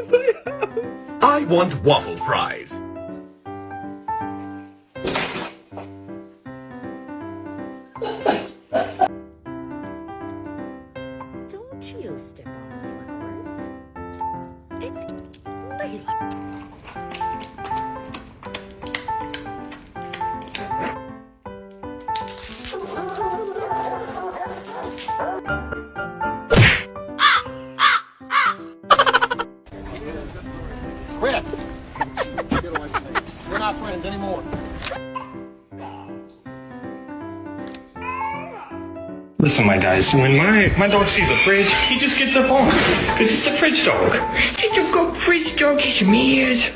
in my house. I want waffle fries. Don't you step on the flowers. It's Layla. Quit! We're not friends anymore. Listen, my guys, when my dog sees a fridge, he just gets up on it. Because it's the fridge dog. Did you go fridge dog? He's mad.